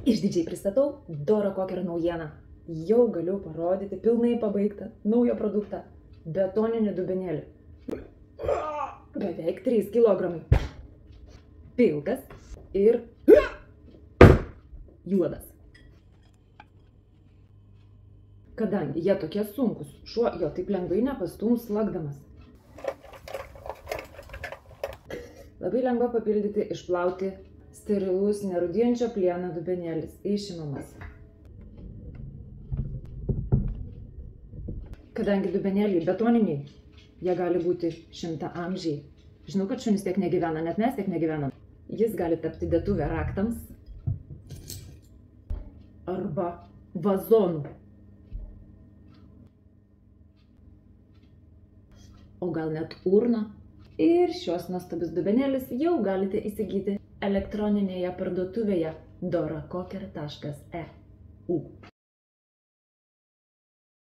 Išdidžiai pristatau Dora Koker naujieną. Jau galiu parodyti pilnai pabaigtą naują produktą – betoninį dubenėlį. Beveik 3 kg. Pilkas ir juodas. Kadangi jie tokie sunkus, šuo jo taip lengvai nepastums lakdamas. Labai lengva papildyti, išplauti. Sterilus, nerūdijančio plieno dubenėlis išimamas. Kadangi dubenėliai betoniniai, jie gali būti 100-amžiai. Žinau, kad šunys tiek negyvena, net mes tiek negyvenam. Jis gali tapti dėtuvė raktams arba vazonų. O gal net urną. Ir šios nuostabius dubenėlius jau galite įsigyti elektroninėje parduotuvėje dorakoker.eu.